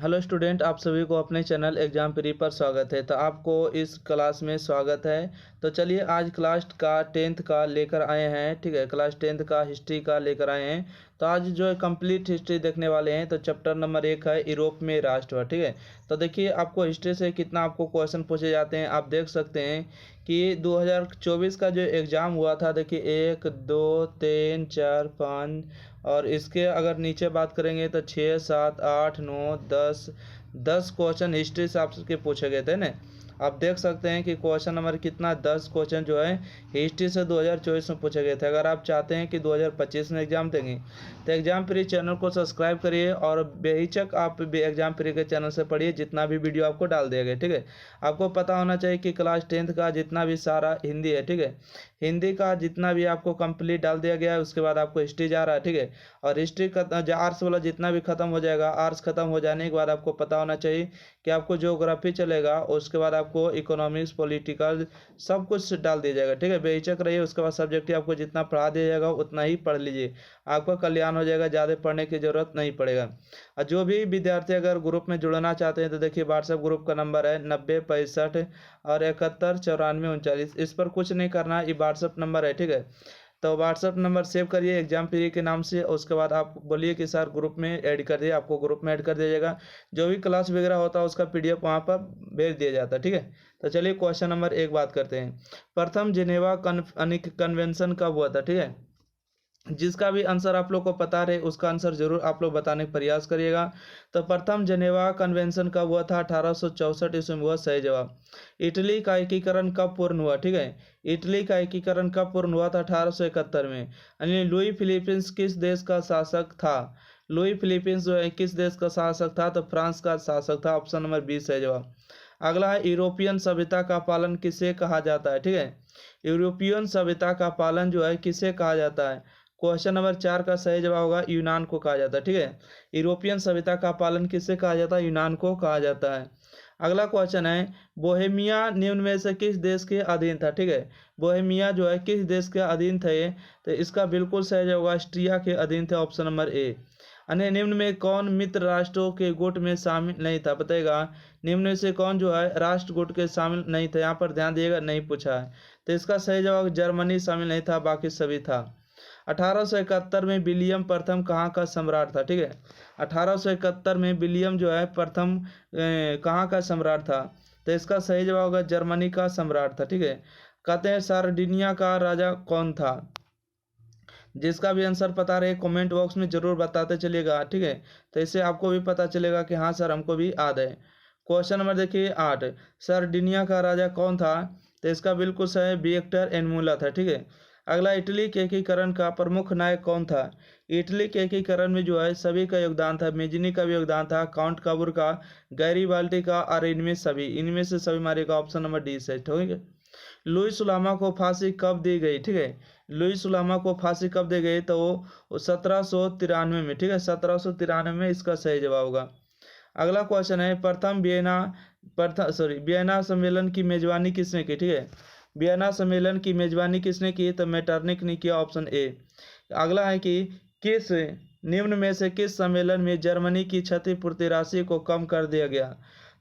Hello student, आप सभी को अपने चैनल एग्जाम प्री पर स्वागत है। तो आपको इस क्लास में स्वागत है। तो चलिए आज क्लास का 10th का लेकर आए हैं। ठीक है, क्लास 10th का हिस्ट्री का लेकर आए हैं। तो आज जो है कंप्लीट हिस्ट्री देखने वाले हैं। तो चैप्टर नंबर 1 है यूरोप में राष्ट्र। ठीक है, तो देखिए आपको हिस्ट्री से कितना आपको क्वेश्चन पूछे जाते हैं आप देख सकते हैं कि 2024 का जो एग्ज़ाम हुआ था, देखिए 1 2 3 4 5 और इसके अगर नीचे बात करेंगे तो 6 7 8 9 10 क्वेश्चन हिस्ट्री से आपके पूछे गए थे ना। आप देख सकते हैं कि क्वेश्चन नंबर कितना 10 क्वेश्चन जो है हिस्ट्री से 2024 में पूछे गए थे। अगर आप चाहते हैं कि 2025 में एग्जाम देंगे तो एग्जाम प्री चैनल को सब्सक्राइब करिए और बेहिचक आप एग्जाम प्री के चैनल से पढ़िए, जितना भी वीडियो आपको डाल दिया गया। ठीक है, आपको पता होना चाहिए कि क्लास 10th का जितना भी सारा हिंदी है, ठीक है, हिंदी का जितना भी आपको कंप्लीट डाल दिया गया है, उसके बाद आपको हिस्ट्री जा रहा है। ठीक है, और हिस्ट्री आर्ट्स वाला जितना भी खत्म हो जाएगा, आर्ट्स खत्म हो जाने के बाद आपको पता होना चाहिए कि आपको ज्योग्राफी चलेगा, उसके बाद आपको इकोनॉमिक्स पॉलिटिकल सब कुछ डाल दिया जाएगा। ठीक है, बेहिचक रहिए। उसके बाद सब्जेक्ट आपको जितना पढ़ा दिया जाएगा उतना ही पढ़ लीजिए, आपका कल्याण हो जाएगा, ज़्यादा पढ़ने की ज़रूरत नहीं पड़ेगा। और जो भी विद्यार्थी अगर ग्रुप में जुड़ना चाहते हैं तो देखिए व्हाट्सएप ग्रुप का नंबर है 90 65 और 71 94 39। इस पर कुछ नहीं करना, ये व्हाट्सएप नंबर है। ठीक है, तो व्हाट्सएप नंबर सेव करिए एग्जाम पीरी के नाम से। उसके बाद आप बोलिए कि सर ग्रुप में ऐड कर दिए, आपको ग्रुप में ऐड कर दिया जाएगा। जो भी क्लास वगैरह होता है उसका पीडीएफ वहाँ पर भेज दिया जाता है। ठीक है, तो चलिए क्वेश्चन नंबर 1 बात करते हैं। प्रथम जिनेवा कन्वेंशन कब हुआ था? ठीक है, जिसका भी आंसर आप लोग को पता रहे उसका आंसर जरूर आप लोग बताने का प्रयास करिएगा। तो प्रथम जेनेवा कन्वेंशन कब हुआ था? 1864 ईस्वी में हुआ। सही जवाब। इटली का एकीकरण कब पूर्ण हुआ? ठीक है, इटली का एकीकरण कब पूर्ण हुआ था? 1871 में। यानी लुई फिलीपींस किस देश का शासक था? लुई फिलीपींस जो है किस देश का शासक था? तो फ्रांस का शासक था। ऑप्शन नंबर 20 है जवाब। अगला है यूरोपियन सभ्यता का पालन किसे कहा जाता है? ठीक है, यूरोपियन सभ्यता का पालन जो है किसे कहा जाता है? क्वेश्चन नंबर 4 का सही जवाब होगा यूनान को कहा जाता है। ठीक है, यूरोपियन सभ्यता का पालन किससे कहा जाता है? यूनान को कहा जाता है। अगला क्वेश्चन है बोहेमिया निम्न में से किस देश के अधीन था? ठीक है, बोहेमिया जो है किस देश के अधीन थे? तो इसका बिल्कुल सही जवाब होगा ऑस्ट्रिया के अधीन थे। Option number A. अन्य निम्न में कौन मित्र राष्ट्रों के गुट में शामिल नहीं था? बताएगा निम्न में से कौन जो है राष्ट्र गुट के शामिल नहीं था? यहाँ पर ध्यान दिएगा, नहीं पूछा है। तो इसका सही जवाब जर्मनी शामिल नहीं था, बाकी सभी था। 1871 में विलियम प्रथम कहाँ का सम्राट था? ठीक है, 1871 में विलियम जो है प्रथम कहाँ का सम्राट था? तो इसका सही जवाब होगा जर्मनी का सम्राट था। ठीक है, कहते हैं सार्डिनिया का राजा कौन था? जिसका भी आंसर पता रहे कमेंट बॉक्स में जरूर बताते चलिएगा। ठीक है, तो इससे आपको भी पता चलेगा कि हाँ सर हमको भी याद है। क्वेश्चन नंबर देखिए 8, सार्डिनिया का राजा कौन था? तो इसका बिल्कुल सही विक्टर एनमुला था। ठीक है, अगला इटली के एकीकरण का प्रमुख नायक कौन था? इटली के एकीकरण में जो है सभी का योगदान था, मेजिनी का भी योगदान था, काउंट काबूर का, गैरीबाल्टी का, और इनमें से सभी मारेगा। ऑप्शन नंबर डी से। ठीक है, लुई सुलामा को फांसी कब दी गई? ठीक है, लुई सुलामा को फांसी कब दी गई? तो वो 1793 में। ठीक है, 1793 में इसका सही जवाब होगा। अगला क्वेश्चन है वियना सम्मेलन की मेजबानी किसने की? ठीक है, वियना सम्मेलन की मेजबानी किसने की? तो मेटरनिक ने किया। Option A. अगला है कि किस निम्न में से किस सम्मेलन में जर्मनी की क्षतिपूर्ति राशि को कम कर दिया गया?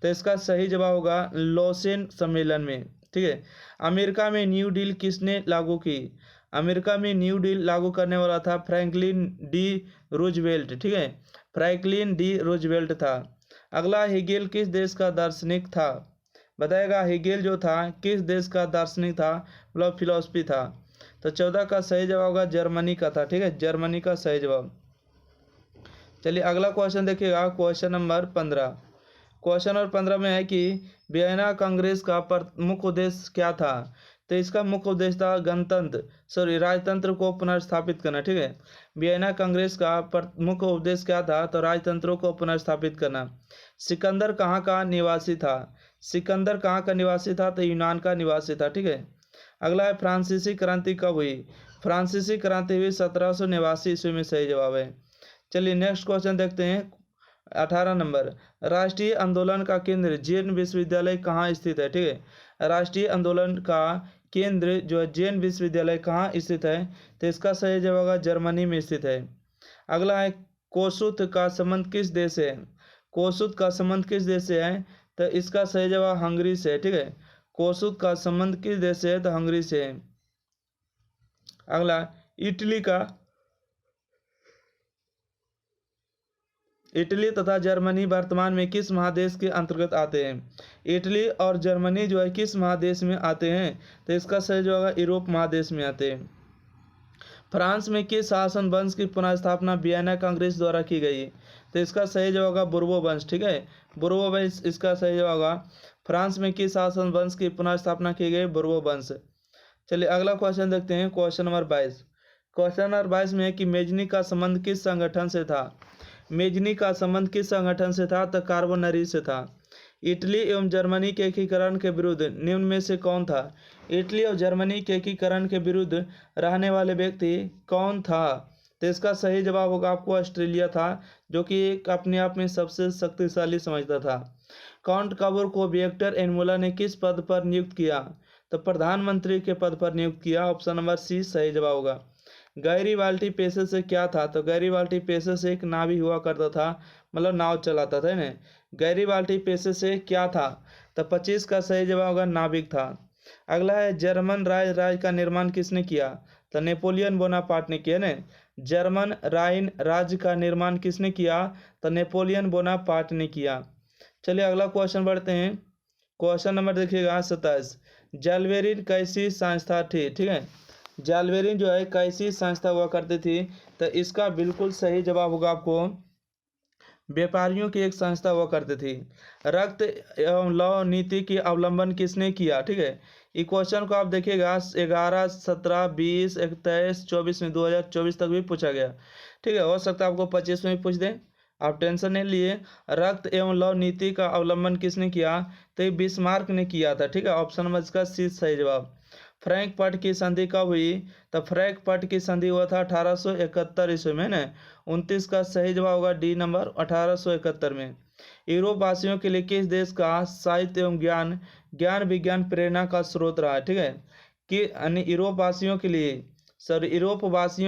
तो इसका सही जवाब होगा लॉसेन सम्मेलन में। ठीक है, अमेरिका में न्यू डील किसने लागू की? अमेरिका में न्यू डील लागू करने वाला था फ्रैंकलिन डी रूजवेल्ट। ठीक है, फ्रैंकलिन डी रूजवेल्ट था। अगला हेगेल किस देश का दार्शनिक था? बताएगा हेगेल जो था किस देश का दार्शनिक था, मतलब फिलोसफी था? तो 14 का सही जवाब होगा जर्मनी का था। ठीक है, जर्मनी का सही जवाब। चलिए अगला क्वेश्चन देखिएगा, क्वेश्चन नंबर 15। क्वेश्चन नंबर 15 में है कि वियना कांग्रेस का मुख्य उद्देश्य क्या था? तो इसका मुख्य उद्देश्य था राजतंत्र को पुनर्स्थापित करना। ठीक है, वियना कांग्रेस का मुख्य उद्देश्य क्या था? तो राजतंत्रों को पुनर्स्थापित करना। सिकंदर कहाँ का निवासी था? सिकंदर कहाँ का निवासी था? तो यूनान का निवासी था। ठीक है, अगला है फ्रांसीसी क्रांति कब हुई? फ्रांसीसी क्रांति हुई 1789 ईस्वी में। सही जवाब है। चलिए नेक्स्ट क्वेश्चन देखते हैं। 18 नंबर, राष्ट्रीय आंदोलन का केंद्र जैन विश्वविद्यालय कहाँ स्थित है? ठीक है, राष्ट्रीय आंदोलन का केंद्र जो है जैन विश्वविद्यालय कहाँ स्थित है? तो इसका सही जवाब होगा जर्मनी में स्थित है। अगला है कोसुत का संबंध किस देश है? कोसुत का संबंध किस देश से है? तो इसका सही जवाब हंगरी से है, ठीक है। कोसुत का संबंध किस देश से है? तो हंगरी से है। अगला, इटली तथा जर्मनी वर्तमान में किस महादेश के अंतर्गत आते हैं? इटली और जर्मनी जो है किस महादेश में आते हैं? तो इसका सही जो होगा यूरोप महादेश में आते हैं। फ्रांस में किस शासन वंश की पुनर्स्थापना वियना कांग्रेस द्वारा की गई? तो इसका सही जवाब होगा बुर्बो वंश, ठीक है। बुर्बो वंश इसका सही जवाब होगा। फ्रांस में किस शासन वंश की पुनर्स्थापना की गई? बुर्बो वंश। चलिए अगला क्वेश्चन देखते हैं, क्वेश्चन नंबर 22। क्वेश्चन नंबर 22 में है कि मेजनी का संबंध किस संगठन से था? मेजनी का संबंध किस संगठन से था? तो कार्बोनरी से था। इटली एवं जर्मनी के एकीकरण के विरुद्ध निम्न में से कौन था? इटली और जर्मनी के एकीकरण के विरुद्ध रहने वाले व्यक्ति कौन था? तो इसका सही जवाब होगा आपको ऑस्ट्रेलिया था, जो कि एक अपने आप में सबसे शक्तिशाली समझता था। काउंट कबूर को विक्टर एनमुला ने किस पद पर नियुक्त किया? तो प्रधानमंत्री के पद पर नियुक्त किया। ऑप्शन नंबर सी सही जवाब होगा। गैरीबाल्टी पेशे से क्या था? तो गैरीबाल्टी पेशे से एक नावी हुआ करता था, मतलब नाव चलाता था ना। गैरीबाल्टी पेशे से क्या था? तो 25 का सही जवाब होगा नाविक था। अगला है, जर्मन राज का निर्माण किसने किया? तो नेपोलियन बोनापार्ट ने किया ना। जर्मन राइन राज्य का निर्माण किसने किया? तो नेपोलियन बोनापार्ट ने किया। चलिए अगला क्वेश्चन बढ़ते हैं। क्वेश्चन नंबर देखिएगा 27। जालबेरिन कैसी संस्था थी? ठीक है, जालबेरिन जो है कैसी संस्था हुआ करती थी? तो इसका बिल्कुल सही जवाब होगा आपको व्यापारियों की एक संस्था हुआ करती थी। रक्त एवं लौ नीति की अवलंबन किसने किया? ठीक है, ये क्वेश्चन को आप देखिएगा 11, 17, 20, 21, 24 में 2024 तक भी पूछा गया। ठीक है, हो सकता है आपको 25 में भी पूछ दें, आप टेंशन नहीं लिए। रक्त एवं लौ नीति का अवलंबन किसने किया? तो ये बिस्मार्क ने किया था। ठीक है, ऑप्शन नंबर इसका सी सही जवाब। फ्रैंकफर्ट की संधि कब हुई? तो फ्रैंकफर्ट की संधि हुआ था 1871 ईस्वी में ना। 29 का सही जवाब होगा डी नंबर 1871 में। यूरोप वासियों के लिए किस देश का साहित्य एवं ज्ञान विज्ञान प्रेरणा का स्रोत रहा है? ठीक है, कि यूरोप वासियों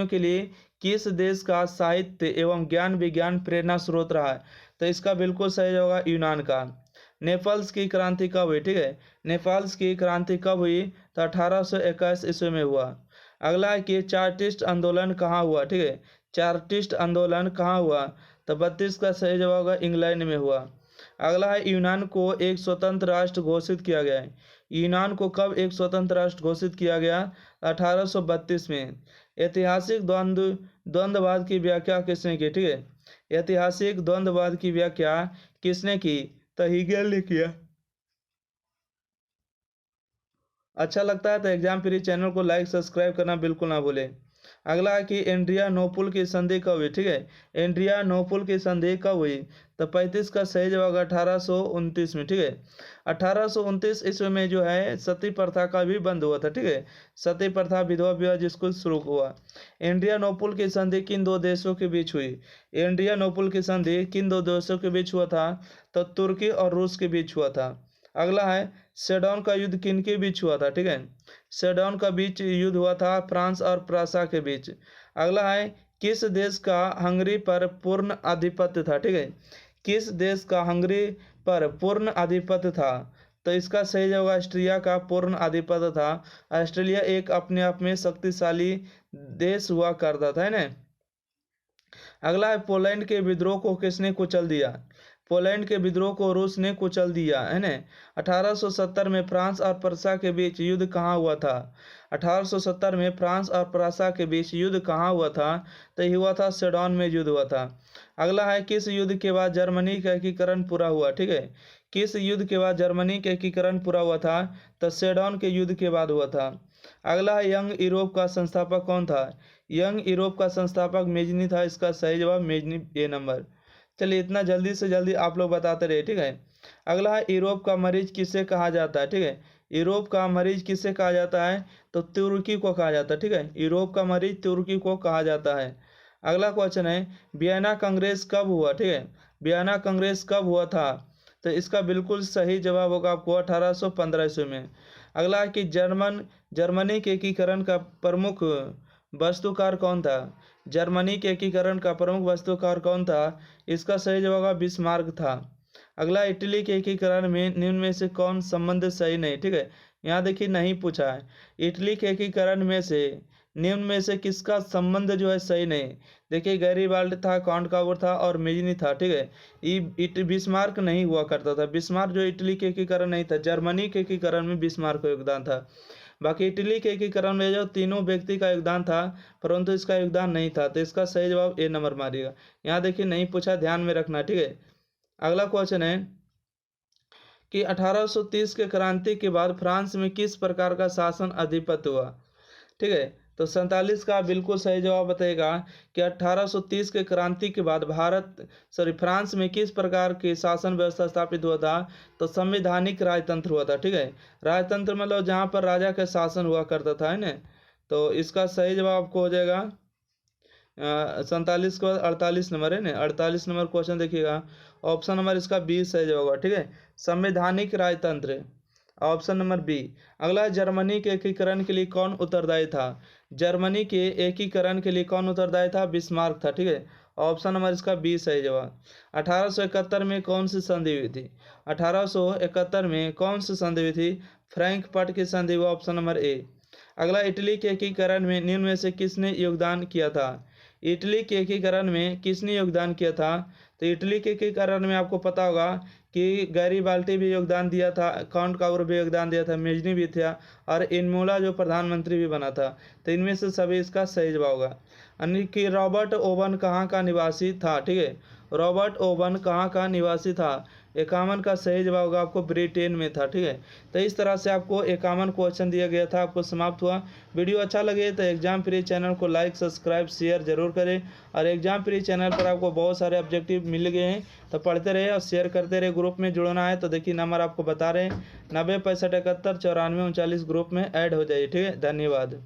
के लिए किस देश का साहित्य एवं ज्ञान विज्ञान प्रेरणा स्रोत रहा है? तो इसका बिल्कुल सही होगा यूनान का। नेपल्स की क्रांति कब हुई? ठीक है, नेपल्स की क्रांति कब हुई? तो 1821 ईस्वी में हुआ। अगला है कि चार्टिस्ट आंदोलन कहाँ हुआ? ठीक है, चार्टिस्ट आंदोलन कहाँ हुआ? तो 32 का सही जवाब होगा इंग्लैंड में हुआ। अगला है, यूनान को एक स्वतंत्र राष्ट्र घोषित किया गया है। यूनान को कब एक स्वतंत्र राष्ट्र घोषित किया गया? 1832 में। ऐतिहासिक द्वंद्ववाद की व्याख्या किसने की? ठीक है, ऐतिहासिक द्वंद्ववाद की व्याख्या किसने की? तो हीगेल ने किया। अच्छा लगता है तो एग्जाम फ्री चैनल को लाइक सब्सक्राइब करना बिल्कुल ना भूलें। अगला है कि एंड्रियानोपुल की संधि कब हुई? ठीक है, एंड्रियानोपुल की संधि कब हुई? तो 35 का सही जवाब 1829 में। ठीक है, 1829 ईस्वी में जो है सती प्रथा का भी बंद हुआ था। ठीक है, सती प्रथा विधवा विवाह जिसको शुरू हुआ। एंड्रियानोपुल की संधि किन दो देशों के बीच हुई? एंड्रियानोपुल की संधि किन दो देशों के बीच हुआ था? तो तुर्की और रूस के बीच हुआ था। अगला है, सेडोन का युद्ध किन के बीच हुआ था? ठीक है, सेडोन का बीच युद्ध हुआ था फ्रांस और प्रासा के बीच। अगला है, किस देश का हंगरी पर पूर्ण आधिपत्य था? ठीक है, किस देश का हंगरी पर पूर्ण आधिपत्य था? तो इसका सही जवाब ऑस्ट्रिया का पूर्ण आधिपत्य था। ऑस्ट्रेलिया एक अपने आप में शक्तिशाली देश हुआ करता था, है ना। अगला है, पोलैंड के विद्रोह को किसने कुचल दिया? पोलैंड के विद्रोह को रूस ने कुचल दिया, है ना। 1870 में फ्रांस और प्रसा के बीच युद्ध कहाँ हुआ था? 1870 में फ्रांस और प्रसा के बीच युद्ध कहाँ हुआ था? तो ये हुआ था सेडोन में युद्ध हुआ था। अगला है, किस युद्ध के बाद जर्मनी का एकीकरण पूरा हुआ? ठीक है, किस युद्ध के बाद जर्मनी का एकीकरण पूरा हुआ था? तो सेडोन के युद्ध के बाद हुआ था। अगला है, यंग यूरोप का संस्थापक कौन था? यंग यूरोप का संस्थापक मेजनी था। इसका सही जवाब मेजनी ए नंबर। चलिए इतना जल्दी से जल्दी आप लोग बताते रहे। ठीक है, अगला है, यूरोप का मरीज किसे कहा जाता है? ठीक है, यूरोप का मरीज किसे कहा जाता है? तो तुर्की को कहा जाता है। ठीक है, यूरोप का मरीज तुर्की को कहा जाता है। अगला क्वेश्चन है, वियना कांग्रेस कब हुआ? ठीक है, वियना कांग्रेस कब हुआ था? तो इसका बिल्कुल सही जवाब होगा आपको 1815 ईस्वी में। अगला है कि जर्मनी के एकीकरण का प्रमुख वास्तुकार कौन था? जर्मनी के एकीकरण का प्रमुख वास्तुकार कौन था? इसका सही जवाब होगा बिस्मार्क था। अगला, इटली के एकीकरण में निम्न में से कौन संबंध सही नहीं? ठीक है, यहाँ देखिए नहीं पूछा है। इटली के एकीकरण में से निम्न में से किसका संबंध जो है सही नहीं? देखिए गैरीबाल्ड था, कॉनकावर था और मेजिनी था। ठीक है, ये बिस्मार्क नहीं हुआ करता था। बिस्मार्क जो इटली के एकीकरण नहीं था, जर्मनी के एकीकरण में बिस्मार्क का योगदान था। बाकी इटली के एकीकरण में जो तीनों व्यक्ति का योगदान था, परंतु इसका योगदान नहीं था, तो इसका सही जवाब ए नंबर मारिएगा। यहाँ देखिए नहीं पूछा, ध्यान में रखना। ठीक है, अगला क्वेश्चन है कि 1830 के क्रांति के बाद फ्रांस में किस प्रकार का शासन अधिपत्य हुआ? ठीक है, तो 47 का बिल्कुल सही जवाब बताएगा कि 1830 के क्रांति के बाद फ्रांस में किस प्रकार की शासन व्यवस्था स्थापित हुआ था? तो संवैधानिक राजतंत्र हुआ था। ठीक है, राजतंत्र मतलब जहाँ पर राजा का शासन हुआ करता था, है ना। तो इसका सही जवाब आपको हो जाएगा 47 के बाद 48 नंबर, है ना। 48 नंबर क्वेश्चन देखिएगा, ऑप्शन नंबर इसका 20 सही जवाब होगा। ठीक है, संवैधानिक राजतंत्र, ऑप्शन नंबर बी। अगला, जर्मनी के एकीकरण के लिए कौन उत्तरदायी था? जर्मनी के एकीकरण के लिए कौन उत्तरदायी था? बिस्मार्क था। ठीक है, ऑप्शन नंबर इसका बी सही जवाब। 1871 में कौन सी संधि हुई थी? 1871 में कौन सी संधि हुई थी? फ्रैंकफर्ट की संधि हुआ, ऑप्शन नंबर ए। अगला, इटली के एकीकरण में निम्न में से किसने योगदान किया था? इटली के एकीकरण में किसने योगदान किया था? तो इटली के एकीकरण में आपको पता होगा कि गैरीबाल्डी भी योगदान दिया था, कॉनकावर भी योगदान दिया था, मेजनी भी था और इनमोला जो प्रधानमंत्री भी बना था। तो इनमें से सभी इसका सही जवाब होगा। यानी कि रॉबर्ट ओवन कहाँ का निवासी था? ठीक है, रॉबर्ट ओवन कहाँ का निवासी था? 51 का सही जवाब होगा आपको ब्रिटेन में था। ठीक है, तो इस तरह से आपको 51 क्वेश्चन दिया गया था, आपको समाप्त हुआ। वीडियो अच्छा लगे तो एग्जाम फ्री चैनल को लाइक सब्सक्राइब शेयर जरूर करें, और एग्जाम फ्री चैनल पर आपको बहुत सारे ऑब्जेक्टिव मिल गए हैं, तो पढ़ते रहे और शेयर करते रहे। ग्रुप में जुड़ना है तो देखिए नंबर आपको बता रहे हैं, 90 65 71 94 39 ग्रुप में ऐड हो जाइए। ठीक है, धन्यवाद।